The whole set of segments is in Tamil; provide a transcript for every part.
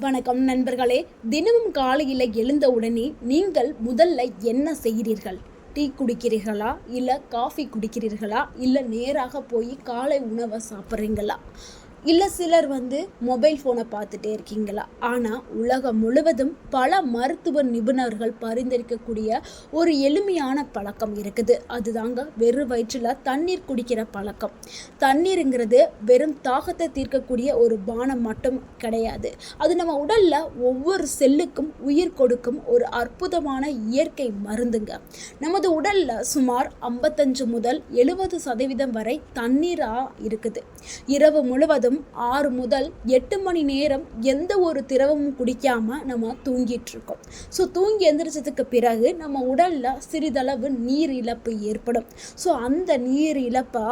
வணக்கம் நண்பர்களே. தினமும் காலையில் எழுந்த உடனே நீங்கள் முதல்ல என்ன செய்கிறீர்கள்? டீ குடிக்கிறீர்களா, இல்லை காஃபி குடிக்கிறீர்களா, இல்லை நேராக போய் காலை உணவை சாப்பிட்றீங்களா, இல்லை சிலர் மொபைல் ஃபோனை பார்த்துட்டே இருக்கீங்களா? ஆனால் உலகம் முழுவதும் பல மருத்துவ நிபுணர்கள் பரிந்துரைக்கக்கூடிய ஒரு எளிமையான பழக்கம் இருக்குது. அதுதாங்க வெறும் வயிற்றில் தண்ணீர் குடிக்கிற பழக்கம். தண்ணீருங்கிறது வெறும் தாகத்தை தீர்க்கக்கூடிய ஒரு பானம் மட்டும் கிடையாது. அது நம்ம உடலில் ஒவ்வொரு செல்லுக்கும் உயிர் கொடுக்கும் ஒரு அற்புதமான இயற்கை மருந்துங்க. நமது உடலில் சுமார் 55 முதல் 70% வரை தண்ணீராக இருக்குது. இரவு முழுவதும் 6 முதல் 8 மணி நேரம் எந்த ஒரு திரவமும் குடிக்காமல் நம்ம தூங்கிட்டு இருக்கோம். ஸோ தூங்கி எந்திரிச்சதுக்கு பிறகு நம்ம உடலில் சிறிதளவு நீர் இழப்பு ஏற்படும். ஸோ அந்த நீர் இழப்பை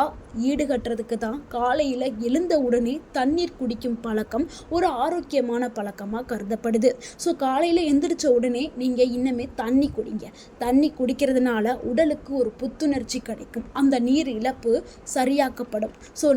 ஈடுகட்டுறதுக்கு தான் காலையில் எழுந்த உடனே தண்ணீர் குடிக்கும் பழக்கம் ஒரு ஆரோக்கியமான பழக்கமாக கருதப்படுது. ஸோ காலையில் எந்திரிச்ச உடனே நீங்கள் இன்னமே தண்ணி குடிங்க. தண்ணி குடிக்கிறதுனால உடலுக்கு ஒரு புத்துணர்ச்சி கிடைக்கும். அந்த நீர் இழப்பு சரியாக்கப்படும். ஸோ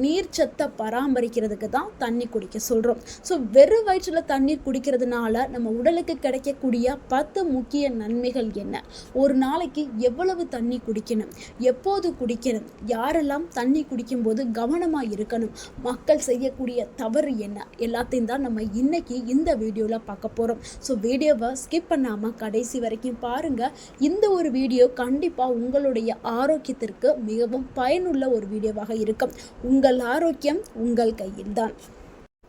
நீர் சத்தை பராமரிக்கிறதுக்கு தான் தண்ணி குடிக்க சொல்கிறோம். ஸோ வெறும் வயிற்றில் தண்ணீர் குடிக்கிறதுனால நம்ம உடலுக்கு கிடைக்கக்கூடிய 10 முக்கிய நன்மைகள் என்ன? ஒரு நாளைக்கு எவ்வளவு தண்ணி குடிக்கணும், எப்போது குடிக்கணும், யாரெல்லாம் தண்ணி குடிக்கும்போது கவனமாக இருக்கணும், மக்கள் செய்யக்கூடிய தவறு என்ன, எல்லாத்தையும் தான் நம்ம இன்னைக்கு இந்த வீடியோவில் பார்க்க போகிறோம். ஸோ வீடியோவை ஸ்கிப் பண்ணாமல் கடைசி வரைக்கும் பாருங்கள். இந்த ஒரு வீடியோ கண்டிப்பாக உங்களுடைய ஆரோக்கியத்திற்கு மிகவும் பயனுள்ள ஒரு வீடியோவாக இருக்கும். உங்கள் ஆரோக்கியம் உங்கள் கையில்தான்.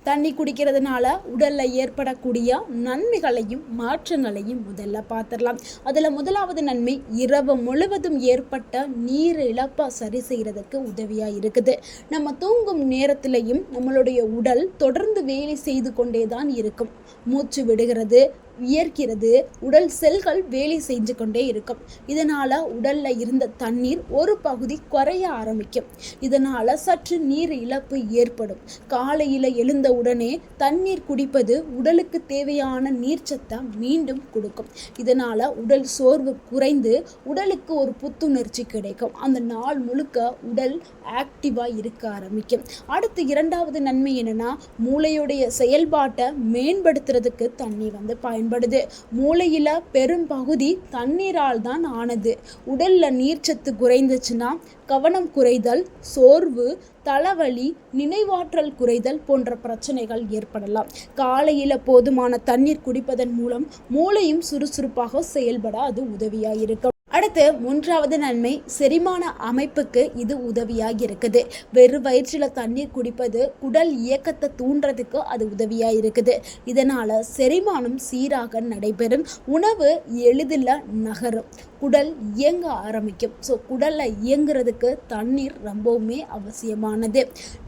தண்ணி குடிக்கிறதுனால உடலில் ஏற்படக்கூடிய நன்மைகளையும் மாற்றங்களையும் முதல்ல பார்த்துடலாம். அதில் முதலாவது நன்மை, இரவு முழுவதும் ஏற்பட்ட நீர் இழப்பை சரி செய்கிறதுக்கு உதவியாக இருக்குது. நம்ம தூங்கும் நேரத்திலையும் நம்மளுடைய உடல் தொடர்ந்து வேலை செய்து கொண்டே தான் இருக்கும். மூச்சு விடுகிறது, வியர்க்கிறது, உடல் செல்கள் வேலை செஞ்சு கொண்டே இருக்கும். இதனால் உடலில் இருந்த தண்ணீர் ஒரு பகுதி குறைய ஆரம்பிக்கும். இதனால் சற்று நீர் இழப்பு ஏற்படும். காலையில் எழுந்த உடனே தண்ணீர் குடிப்பது உடலுக்கு தேவையான நீர்ச்சத்தை மீண்டும் கொடுக்கும். இதனால் உடல் சோர்வு குறைந்து உடலுக்கு ஒரு புத்துணர்ச்சி கிடைக்கும். அந்த நாள் முழுக்க உடல் ஆக்டிவாக இருக்க ஆரம்பிக்கும். அடுத்து இரண்டாவது நன்மை என்னென்னா, மூளையுடைய செயல்பாட்டை மேம்படுத்துறதுக்கு தண்ணி பயன்படுது. மூளையில பெரும் பகுதி தண்ணீரால் தான் ஆனது. உடல்ல நீர்ச்சத்து குறைந்துச்சுன்னா கவனம் குறைதல், சோர்வு, தலைவலி, நினைவாற்றல் குறைதல் போன்ற பிரச்சனைகள் ஏற்படலாம். காலையில் போதுமான தண்ணீர் குடிப்பதன் மூலம் மூளையும் சுறுசுறுப்பாக செயல்பட அது உதவியாக இருக்கும். அடுத்து மூன்றாவது நன்மை, செரிமான அமைப்புக்கு இது உதவியாக இருக்குது. வெறும் வயிற்றில் தண்ணீர் குடிப்பது குடல் இயக்கத்தை தூண்டுறதுக்கு அது உதவியாக இருக்குது. இதனால் செரிமானம் சீராக நடைபெறும், உணவு எளிதில் நகரும், குடல் இயங்க ஆரம்பிக்கும். ஸோ குடலில் இயங்குறதுக்கு தண்ணீர் ரொம்பவுமே அவசியமானது.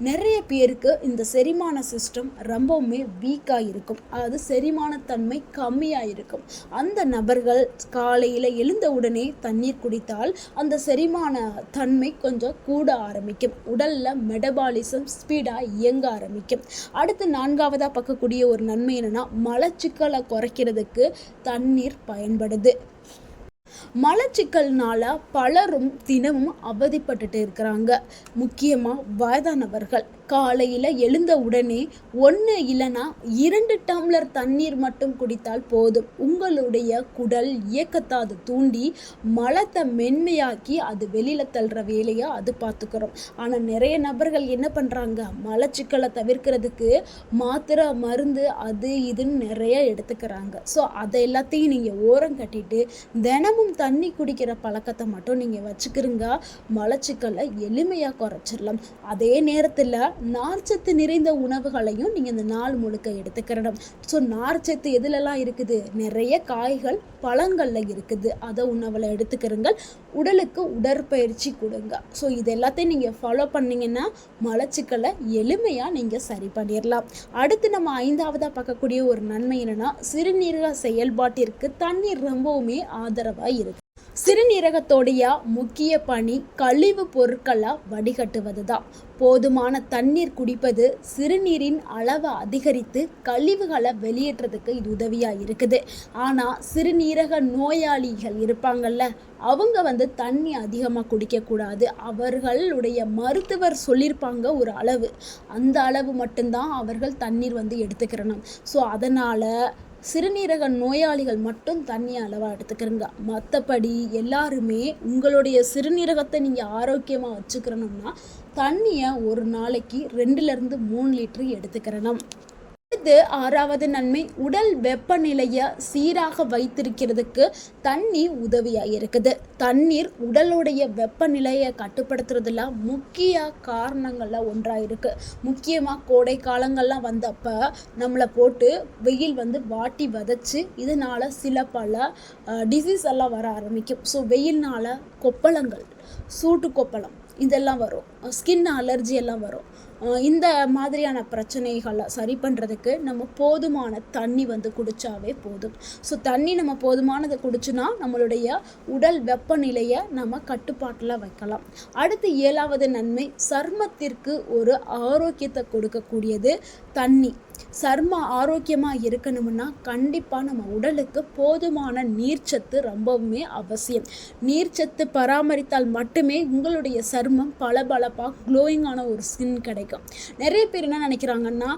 நிறைய பேருக்கு இந்த செரிமான சிஸ்டம் ரொம்பவுமே வீக்காக இருக்கும், அதாவது செரிமானத்தன்மை கம்மியாக இருக்கும். அந்த நபர்கள் காலையில் எழுந்த உடனே தண்ணீர் குடித்தால் அந்த செரிமான தன்மை கொஞ்சம் கூட ஆரம்பிக்கும். உடலில் மெட்டபாலிசம் ஸ்பீடாக இயங்க ஆரம்பிக்கும். அடுத்து நான்காவதாக பார்க்கக்கூடிய ஒரு நன்மை என்னென்னா, மலச்சிக்கலை குறைக்கிறதுக்கு தண்ணீர் பயன்படுது. மலச்சிக்கல்னால பலரும் தினமும் அவதிப்பட்டுட்டு இருக்கிறாங்க. முக்கியமாக வயதானவர்கள் காலையில் எழுந்த உடனே 1 இல்லைனா 2 டம்ளர் தண்ணீர் மட்டும் குடித்தால் போதும். உங்களுடைய குடல் இயக்கத்தை அது தூண்டி மலத்தை மென்மையாக்கி அது வெளியில் தள்ளுற வேலையை அது பார்த்துக்கிறோம். ஆனால் நிறைய நபர்கள் என்ன பண்ணுறாங்க, மலச்சிக்கலை தவிர்க்கிறதுக்கு மாத்திரை மருந்து அது இதுன்னு நிறைய எடுத்துக்கிறாங்க. ஸோ அதை எல்லாத்தையும் நீங்கள் ஓரம் கட்டிட்டு தினமும் தண்ணி குடிக்கிற பழக்கத்தை மட்டும் நீங்கள் வச்சுக்கிறீங்க. மலச்சிக்கலை எளிமையாக குறைச்சிடலாம். அதே நேரத்தில் நார்ச்சத்து நிறைந்த உணவுகளையும் நீங்கள் இந்த நாள் முழுக்க எடுத்துக்கிறணும். ஸோ நார்ச்சத்து எதுலலாம் இருக்குது? நிறைய காய்கள், பழங்களில் இருக்குது. அதை உணவில் எடுத்துக்கிறீங்கள். உடலுக்கு உடற்பயிற்சி கொடுங்க. ஸோ இது எல்லாத்தையும் நீங்கள் ஃபாலோ பண்ணிங்கன்னா மலச்சிக்கலை எளிமையாக நீங்கள் சரி பண்ணிடலாம். அடுத்து நம்ம 5ஆவதாக பார்க்கக்கூடிய ஒரு நன்மை என்னென்னா, சிறுநீரக செயல்பாட்டிற்கு தண்ணீர் ரொம்பவுமே ஆதரவாக இருக்குது. சிறுநீரகத்தோடைய முக்கிய பணி கழிவு பொருட்களை வடிகட்டுவது தான். போதுமான தண்ணீர் குடிப்பது சிறுநீரின் அளவை அதிகரித்து கழிவுகளை வெளியேற்றதுக்கு இது உதவியாக இருக்குது. ஆனால் சிறுநீரக நோயாளிகள் இருப்பாங்கள்ல, அவங்க தண்ணி அதிகமாக குடிக்கக்கூடாது. அவர்களுடைய மருத்துவர் சொல்லியிருப்பாங்க ஒரு அளவு, அந்த அளவு மட்டும்தான் அவர்கள் தண்ணீர் எடுத்துக்கிறணும். ஸோ அதனால் சிறுநீரக நோயாளிகள் மட்டும் தண்ணி அளவாக எடுத்துக்கிறங்க. மற்றபடி எல்லாருமே உங்களுடைய சிறுநீரகத்தை நீங்கள் ஆரோக்கியமாக வச்சுக்கிறணும்னா தண்ணியை ஒரு நாளைக்கு 2லிருந்து 3 லிட்டர் எடுத்துக்கிறணும். அடுத்து 6வது நன்மை, உடல் வெப்பநிலையை சீராக வைத்திருக்கிறதுக்கு தண்ணி உதவியாக இருக்குது. தண்ணீர் உடலுடைய வெப்பநிலையை கட்டுப்படுத்துறதுல முக்கிய காரணங்களில் ஒன்றாக இருக்குது. முக்கியமாக கோடை காலங்கள்லாம் வந்தப்போ நம்மளை போட்டு வெயில் வாட்டி வதச்சு இதனால் சில பல டிசீஸ் எல்லாம் வர ஆரம்பிக்கும். ஸோ வெயில்னால் கொப்பளங்கள், சூட்டு கொப்பளம் இதெல்லாம் வரும், ஸ்கின் அலர்ஜி எல்லாம் வரும். இந்த மாதிரியான பிரச்சனைகளை சரி பண்ணுறதுக்கு நம்ம போதுமான தண்ணி குடித்தாவே போதும். ஸோ தண்ணி நம்ம போதுமானதை குடிச்சுனா நம்மளுடைய உடல் வெப்பநிலையை நம்ம கட்டுப்பாட்டில் வைக்கலாம். அடுத்து 7வது நன்மை, சர்மத்திற்கு ஒரு ஆரோக்கியத்தை கொடுக்கக்கூடியது தண்ணி. சர்மம் ஆரோக்கியமாக இருக்கணும்னா கண்டிப்பாக நம்ம உடலுக்கு போதுமான நீர்ச்சத்து ரொம்பவுமே அவசியம். நீர்ச்சத்து பராமரித்தால் மட்டுமே உங்களுடைய சர்மம் பளபளப்பாக க்ளோயிங்கான ஒரு ஸ்கின் கிடைக்கும். நிறைய பேர் என்ன நினைக்கிறாங்கன்னா,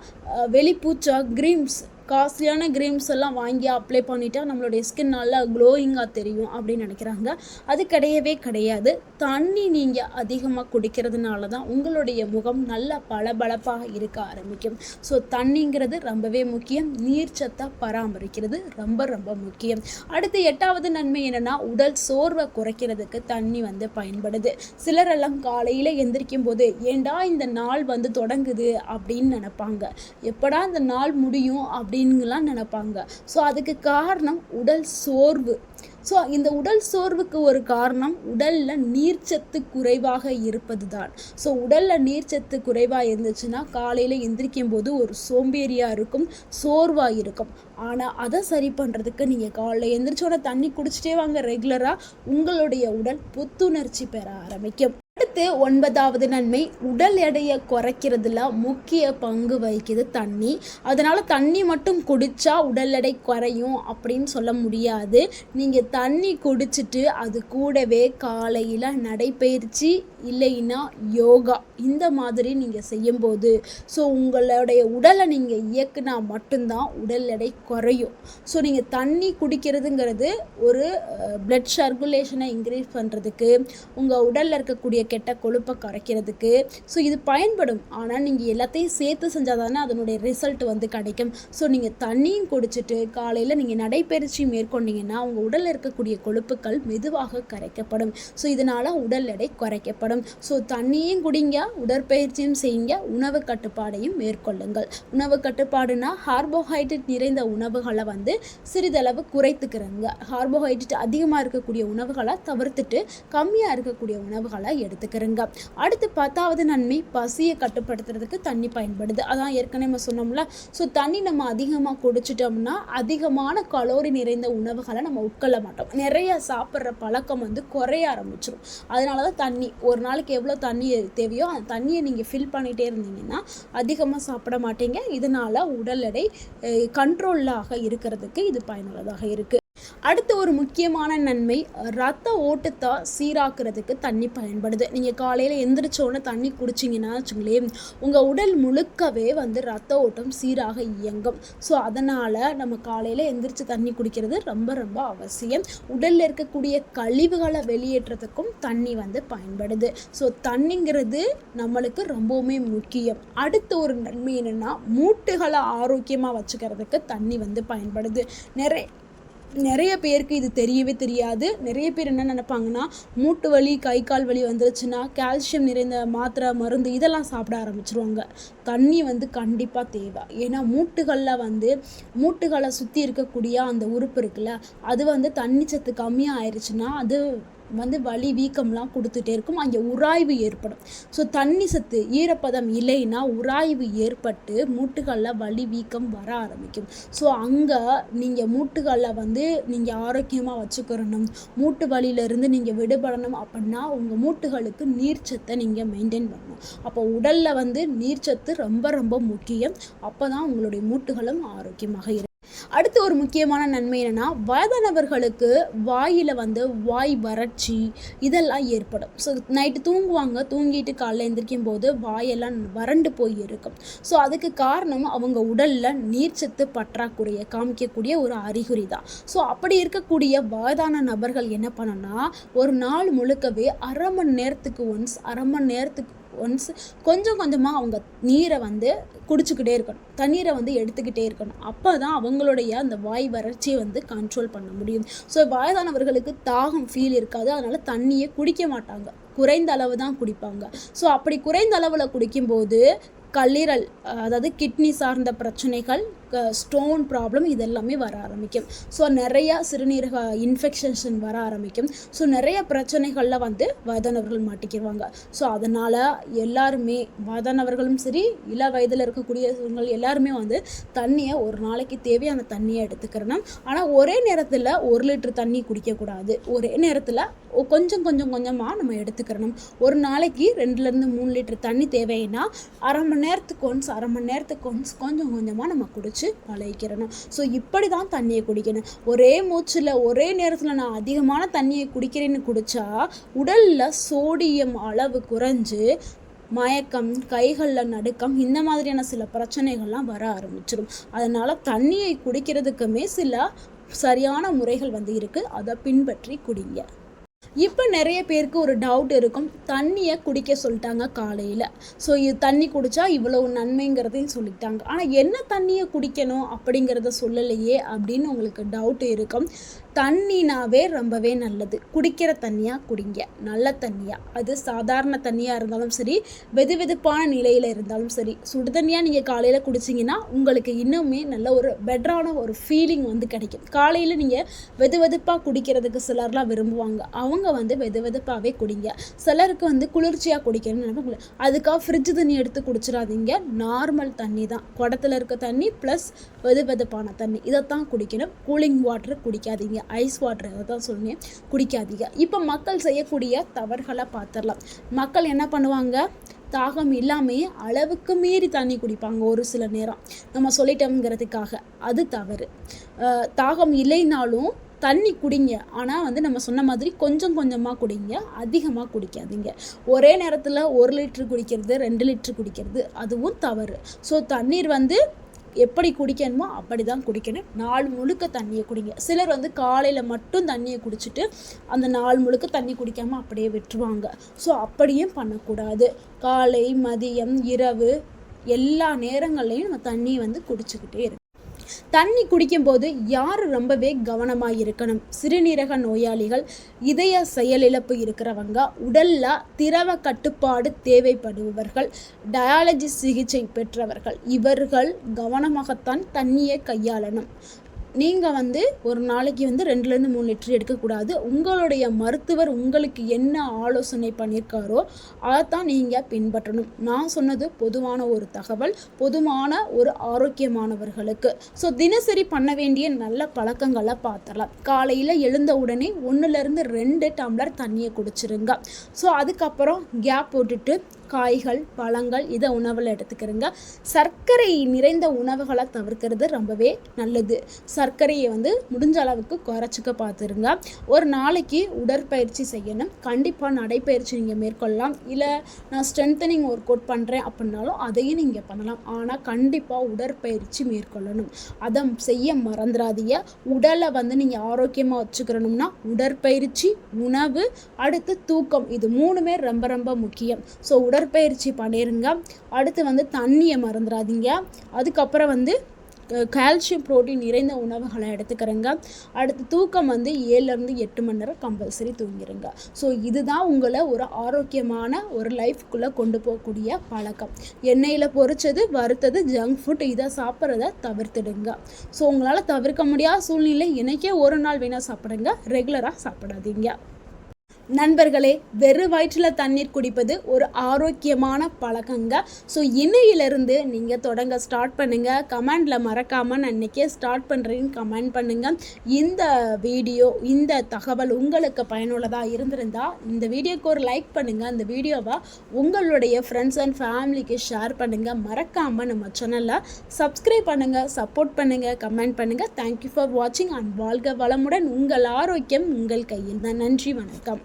வெளிப்பூச்சா க்ரீம்ஸ், காஸ்ட்லியான க்ரீம்ஸ் எல்லாம் வாங்கி அப்ளை பண்ணிட்டா நம்மளுடைய ஸ்கின் நல்லா க்ளோயிங்காக தெரியும் அப்படின்னு நினைக்கிறாங்க. அது கிடையவே கிடையாது. தண்ணி நீங்கள் அதிகமாக குடிக்கிறதுனால தான் உங்களுடைய முகம் நல்லா பளபளப்பாக இருக்க ஆரம்பிக்கும். ஸோ தண்ணிங்கிறது ரொம்பவே முக்கியம். நீர்ச்சத்தை பராமரிக்கிறது ரொம்ப ரொம்ப முக்கியம். அடுத்து 8வது நன்மை என்னென்னா, உடல் சோர்வை குறைக்கிறதுக்கு தண்ணி பயன்படுது. சிலரெல்லாம் காலையில் எந்திரிக்கும் போது ஏண்டா இந்த நாள் தொடங்குது அப்படின்னு நினைப்பாங்க. எப்படா இந்த நாள் முடியும் அப்படின்னுலாம் நினைப்பாங்க. ஸோ அதுக்கு காரணம் உடல் சோர்வு. ஸோ இந்த உடல் சோர்வுக்கு ஒரு காரணம் உடலில் நீர்ச்சத்து குறைவாக இருப்பது தான். ஸோ உடலில் நீர்ச்சத்து குறைவாக இருந்துச்சுன்னா காலையில் எந்திரிக்கும் போது ஒரு சோம்பேறியாக இருக்கும், சோர்வாக இருக்கும். ஆனால் அதை சரி பண்ணுறதுக்கு நீங்கள் காலையில் எந்திரிச்சோட தண்ணி குடிச்சிட்டே வாங்க ரெகுலராக, உங்களுடைய உடல் புத்துணர்ச்சி பெற ஆரம்பிக்கும். அடுத்து 9வது நன்மை, உடல் எடையை குறைக்கிறதுல முக்கிய பங்கு வகிக்குது தண்ணி. அதனால் தண்ணி மட்டும் குடித்தா உடல் எடை குறையும் அப்படின்னு சொல்ல முடியாது. நீங்கள் தண்ணி குடிச்சிட்டு அது கூடவே காலையில் நடைப்பயிற்சி இல்லைன்னா யோகா இந்த மாதிரி நீங்கள் செய்யும்போது ஸோ உங்களுடைய உடலை நீங்கள் இயக்குனா மட்டும்தான் உடல் எடை குறையும். ஸோ நீங்கள் தண்ணி குடிக்கிறதுங்கிறது ஒரு பிளட் சர்க்குலேஷனை இன்க்ரீஸ் பண்ணுறதுக்கு, உங்கள் உடலில் இருக்கக்கூடிய கெட்ட கொழுப்பை குறைக்கிறதுக்கு ஸோ இது பயன்படும். ஆனால் நீங்கள் எல்லாத்தையும் சேர்த்து செஞ்சால் தானே அதனுடைய ரிசல்ட் கிடைக்கும். ஸோ நீங்கள் தண்ணியும் குடிச்சிட்டு காலையில் நீங்கள் நடைப்பயிற்சி மேற்கொண்டீங்கன்னா உங்கள் உடலில் இருக்கக்கூடிய கொழுப்புக்கள் மெதுவாக கரைக்கப்படும். ஸோ இதனால் உடல் எடை குறைக்கப்படும். ஸோ தண்ணியும் குடிங்க, உடற்பயிற்சியும் செய்யுங்க, உணவு கட்டுப்பாடையும் மேற்கொள்ளுங்கள். உணவு கட்டுப்பாடுனா கார்போஹைட்ரேட் நிறைந்த உணவுகளை சிறிதளவு குறைத்துக்கிறங்க. கார்போஹைட்ரேட் அதிகமாக இருக்கக்கூடிய உணவுகளை தவிர்த்துட்டு கம்மியாக இருக்கக்கூடிய உணவுகளை எடுத்துக்கிறங்க. அடுத்து 10வது நன்மை, பசியை கட்டுப்படுத்துறதுக்கு தண்ணி பயன்படுது. அதான் ஏற்கனவே நம்ம சொன்னோம்ல. ஸோ தண்ணி நம்ம அதிகமாக குடிச்சிட்டோம்னா அதிகமான கலோரி நிறைந்த உணவுகளை நம்ம உட்கொள்ள மாட்டோம். நிறைய சாப்பிட்ற பழக்கம் குறைய ஆரம்பிச்சிடும். அதனால தான் தண்ணி ஒரு நாளைக்கு எவ்வளோ தண்ணி தேவையோ அந்த தண்ணியை நீங்கள் ஃபில் பண்ணிகிட்டே இருந்தீங்கன்னா அதிகமாக சாப்பிட மாட்டீங்க. இதனால் உடல் எடை கண்ட்ரோலாக இருக்கிறதுக்கு இது பயனுள்ளதாக இருக்குது. அடுத்து ஒரு முக்கியமான நன்மை, ரத்த ஓட்டத்தை சீராக்கிறதுக்கு தண்ணி பயன்படுது. நீங்கள் காலையில் எந்திரிச்சோன்னு தண்ணி குடிச்சிங்கன்னா வச்சுங்களேன், உங்கள் உடல் முழுக்கவே ரத்த ஓட்டம் சீராக இயங்கும். ஸோ அதனால் நம்ம காலையில் எந்திரிச்சு தண்ணி குடிக்கிறது ரொம்ப ரொம்ப அவசியம். உடலில் இருக்கக்கூடிய கழிவுகளை வெளியேற்றத்துக்கும் தண்ணி பயன்படுது. ஸோ தண்ணிங்கிறது நம்மளுக்கு ரொம்பவுமே முக்கியம். அடுத்த ஒரு நன்மை என்னென்னா, மூட்டுகளை ஆரோக்கியமாக வச்சுக்கிறதுக்கு தண்ணி பயன்படுது. நிறைய பேருக்கு இது தெரியவே தெரியாது. நிறைய பேர் என்ன நினைப்பாங்கன்னா, மூட்டு வலி, கை கால் வலி வந்துருச்சுன்னா கால்சியம் நிறைந்த மாத்திரை, மருந்து இதெல்லாம் சாப்பிட ஆரம்பிச்சிருவாங்க. தண்ணி கண்டிப்பாக தேவை. ஏன்னா மூட்டுகளை சுற்றி இருக்கக்கூடிய அந்த உறுப்பு இருக்குல்ல, அது தண்ணி சத்து கம்மியாக ஆயிடுச்சுன்னா அது வலி வீக்கம்லாம் கொடுத்துட்டே இருக்கும், அங்கே உராய்வு ஏற்படும். ஸோ தண்ணி சத்து ஈரப்பதம் இல்லைன்னா உராய்வு ஏற்பட்டு மூட்டுகளில் வலி வீக்கம் வர ஆரம்பிக்கும். ஸோ அங்கே நீங்கள் மூட்டுகளில் நீங்கள் ஆரோக்கியமாக வச்சுக்கிறணும், மூட்டு வலியிலேருந்து நீங்கள் விடுபடணும் அப்படின்னா உங்கள் மூட்டுகளுக்கு நீர்ச்சத்தை நீங்கள் மெயின்டைன் பண்ணணும். அப்போ உடலில் நீர்ச்சத்து ரொம்ப ரொம்ப முக்கியம். அப்போ தான் உங்களுடைய மூட்டுகளும் ஆரோக்கியமாக இருக்கும். அடுத்து ஒரு முக்கியமான நன்மை என்னென்னா, வயதானவர்களுக்கு வாயில் வாய் வறட்சி இதெல்லாம் ஏற்படும். ஸோ நைட்டு தூங்குவாங்க, தூங்கிட்டு காலைல எழுந்திரிக்கும் போது வாயெல்லாம் வறண்டு போய் இருக்கும். ஸோ அதுக்கு காரணம் அவங்க உடலில் நீர்ச்சத்து பற்றாக்குறையை காமிக்கக்கூடிய ஒரு அறிகுறி தான். ஸோ அப்படி இருக்கக்கூடிய வயதான நபர்கள் என்ன பண்ணணும்னா, ஒரு நாள் முழுக்கவே அரை மணி நேரத்துக்கு ஒன்ஸ் கொஞ்சம் கொஞ்சமாக அவங்க நீரை குடிச்சுக்கிட்டே இருக்கணும், தண்ணீரை எடுத்துக்கிட்டே இருக்கணும். அப்போ தான் அவங்களுடைய அந்த வாய் வறட்சியை கண்ட்ரோல் பண்ண முடியும். ஸோ வயதானவர்களுக்கு தாகம் ஃபீல் இருக்காது, அதனால் தண்ணியை குடிக்க மாட்டாங்க, குறைந்த அளவு தான் குடிப்பாங்க. ஸோ அப்படி குறைந்த அளவில் குடிக்கும்போது கல்லீரல், அதாவது கிட்னி சார்ந்த பிரச்சனைகள், ஸ்டோன் ப்ராப்ளம் இதெல்லாமே வர ஆரம்பிக்கும். ஸோ நிறையா சிறுநீரக இன்ஃபெக்ஷன் வர ஆரம்பிக்கும். ஸோ நிறைய பிரச்சனைகளில் வயதானவர்கள் மாட்டிக்கிடுவாங்க. ஸோ அதனால் எல்லாருமே, வயதானவர்களும் சரி, இள வயதில் இருக்கக்கூடியவங்க எல்லாருமே தண்ணியை ஒரு நாளைக்கு தேவையான தண்ணியை எடுத்துக்கிறணும். ஆனால் ஒரே நேரத்தில் 1 லிட்டர் தண்ணி குடிக்கக்கூடாது. ஒரே நேரத்தில் கொஞ்சமாக நம்ம எடுத்துக்கிறணும். ஒரு நாளைக்கு 2-3 லிட்டர் தண்ணி தேவைன்னா அரை மணி நேரத்துக்கு ஒன்ஸ் கொஞ்சம் கொஞ்சமாக நம்ம குடிச்சு பழகிக்கிறணும். ஸோ இப்படி தான் தண்ணியை குடிக்கணும். ஒரே மூச்சில் ஒரே நேரத்தில் நான் அதிகமான தண்ணியை குடிக்கிறேன்னு குடித்தா உடலில் சோடியம் அளவு குறைஞ்சு மயக்கம், கைகளில் நடுக்கம், இந்த மாதிரியான சில பிரச்சனைகள்லாம் வர ஆரம்பிச்சிடும். அதனால் தண்ணியை குடிக்கிறதுக்குமே சில சரியான முறைகள் இருக்குது, அதை பின்பற்றி குடிங்க. இப்போ நிறைய பேருக்கு ஒரு டவுட் இருக்கும், தண்ணியை குடிக்க சொல்லிட்டாங்க காலையில், ஸோ இது தண்ணி குடித்தா இவ்வளோ நன்மைங்கிறதையும் சொல்லிட்டாங்க, ஆனால் என்ன தண்ணியை குடிக்கணும் அப்படிங்கிறத சொல்லலையே அப்படின்னு உங்களுக்கு டவுட் இருக்கும். தண்ணினாவே ரொம்பவே நல்லது. குடிக்கிற தண்ணியாக குடிங்க, நல்ல தண்ணியாக. அது சாதாரண தண்ணியாக இருந்தாலும் சரி, வெதுவெதுப்பான நிலையில் இருந்தாலும் சரி. சுடு தண்ணியாக நீங்கள் காலையில் குடிச்சிங்கன்னா உங்களுக்கு இன்னுமே நல்ல ஒரு பெட்டரான ஒரு ஃபீலிங் கிடைக்கும். காலையில் நீங்கள் வெதுவெதுப்பாக குடிக்கிறதுக்கு சிலர்லாம் விரும்புவாங்க, அவங்க வெதுவெதுப்பாகவே குடிங்க. சிலருக்கு குளிர்ச்சியாக குடிக்கணும்னு நினைப்பாங்க, அதுக்காக ஃப்ரிட்ஜ் தண்ணி எடுத்து குடிச்சிடாதீங்க. நார்மல் தண்ணி தான், குடத்தில் இருக்க தண்ணி ப்ளஸ் வெதுவெதுப்பான தண்ணி, இதைத்தான் குடிக்கணும். கூலிங் வாட்டர் குடிக்காதீங்க, ஐஸ் வாட்டர் தான் சொன்னேன், குடிக்காதீங்க. இப்போ மக்கள் செய்யக்கூடிய தவறுகளை பார்த்துடலாம். மக்கள் என்ன பண்ணுவாங்க, தாகம் இல்லாமையே அளவுக்கு மீறி தண்ணி குடிப்பாங்க ஒரு சில நேரம், நம்ம சொல்லிட்டோம்ங்கிறதுக்காக. அது தவறு. தாகம் இல்லைனாலும் தண்ணி குடிங்க, ஆனால் நம்ம சொன்ன மாதிரி கொஞ்சமாக குடிங்க, அதிகமாக குடிக்காதீங்க. ஒரே நேரத்தில் 1 லிட்டர் குடிக்கிறது, 2 லிட்டர் குடிக்கிறது அதுவும் தவறு. ஸோ தண்ணீர் எப்படி குடிக்கணுமோ அப்படி தான் குடிக்கணும். நாள் முழுக்க தண்ணியை குடிங்க. சிலர் காலையில் மட்டும் தண்ணியை குடிச்சிட்டு அந்த நாள் முழுக்க தண்ணி குடிக்காமல் அப்படியே விட்டுருவாங்க. ஸோ அப்படியும் பண்ணக்கூடாது. காலை, மதியம், இரவு எல்லா நேரங்கள்லையும் நம்ம தண்ணியை குடிச்சுக்கிட்டே இருக்கணும். தண்ணி குடிக்கும்போது யார் ரொம்பவே கவனமாக இருக்கணும், சிறுநீரக நோயாளிகள், இதய செயலிழப்பு இருக்கிறவங்க, உடலில் திரவ கட்டுப்பாடு தேவைப்படுபவர்கள், டயாலிசிஸ் சிகிச்சை பெற்றவர்கள், இவர்கள் கவனமாகத்தான் தண்ணியை கையாளணும். நீங்கள் ஒரு நாளைக்கு 2-3 லிட்டர் எடுக்கக்கூடாது. உங்களுடைய மருத்துவர் உங்களுக்கு என்ன ஆலோசனை பண்ணியிருக்காரோ அதைத்தான் நீங்கள் பின்பற்றணும். நான் சொன்னது பொதுவான ஒரு தகவல், பொதுவான ஒரு ஆரோக்கியமானவர்களுக்கு. ஸோ தினசரி பண்ண வேண்டிய நல்ல பழக்கங்களை பார்த்துடலாம். காலையில் எழுந்த உடனே 1-2 டம்ளர் தண்ணியை குடிச்சிருங்க. ஸோ அதுக்கப்புறம் கேப் போட்டுட்டு காய்கள், பழங்கள் இதை உணவில் எடுத்துக்கிறங்க. சர்க்கரை நிறைந்த உணவுகளை தவிர்க்கிறது ரொம்பவே நல்லது. சர்க்கரையை முடிஞ்ச அளவுக்கு குறைச்சிக்க பார்த்துருங்க. ஒரு நாளைக்கு உடற்பயிற்சி செய்யணும். கண்டிப்பாக நடைப்பயிற்சி நீங்கள் மேற்கொள்ளலாம். இல்லை நான் ஸ்ட்ரென்தனிங் ஒர்க் அவுட் பண்ணுறேன் அப்படின்னாலும் அதையும் நீங்கள் பண்ணலாம். ஆனால் கண்டிப்பாக உடற்பயிற்சி மேற்கொள்ளணும். அதை செய்ய மறந்துடாதீங்க. உடலை நீங்கள் ஆரோக்கியமாக வச்சுக்கிறணும்னா உடற்பயிற்சி, உணவு, அடுத்து தூக்கம், இது 3மே ரொம்ப ரொம்ப முக்கியம். ஸோ உடற்பயிற்சி பண்ணிடுங்க. அடுத்து தண்ணியை மறந்துடாதீங்க. அதுக்கப்புறம் கால்சியம், புரோட்டீன் நிறைந்த உணவுகளை எடுத்துக்கிறேங்க. அடுத்து தூக்கம் 7-8 மணி நேரம் கம்பல்சரி தூங்கிடுங்க. ஸோ இதுதான் உங்களை ஒரு ஆரோக்கியமான ஒரு லைஃப்குள்ளே கொண்டு போகக்கூடிய பழக்கம். எண்ணெயில் பொரிச்சது, வறுத்தது, ஜங்க் ஃபுட் இதை சாப்பிட்றத தவிர்த்துடுங்க. ஸோ உங்களால் தவிர்க்க முடியாத சூழ்நிலை, எனக்கே ஒரு நாள் வேணால் சாப்பிடுங்க, ரெகுலராக சாப்பிடாதீங்க. நண்பர்களே, வெறு வயிற்றில் தண்ணீர் குடிப்பது ஒரு ஆரோக்கியமான பழக்கங்க. ஸோ இன்னையிலிருந்து நீங்கள் தொடங்க ஸ்டார்ட் பண்ணுங்கள். கமெண்டில் மறக்காமல் நான் இன்றைக்கே ஸ்டார்ட் பண்ணுறேன்னு கமெண்ட் பண்ணுங்கள். இந்த வீடியோ, இந்த தகவல் உங்களுக்கு பயனுள்ளதாக இருந்திருந்தால் இந்த வீடியோக்கு ஒரு லைக் பண்ணுங்கள். இந்த வீடியோவை உங்களுடைய ஃப்ரெண்ட்ஸ் அண்ட் ஃபேமிலிக்கு ஷேர் பண்ணுங்கள். மறக்காமல் நம்ம சேனலில் சப்ஸ்கிரைப் பண்ணுங்கள், சப்போர்ட் பண்ணுங்கள், கமெண்ட் பண்ணுங்கள். தேங்க்யூ ஃபார் வாட்சிங் அண்ட் வாழ்க வளமுடன். உங்கள் ஆரோக்கியம் உங்கள் கையில் தான். நன்றி, வணக்கம்.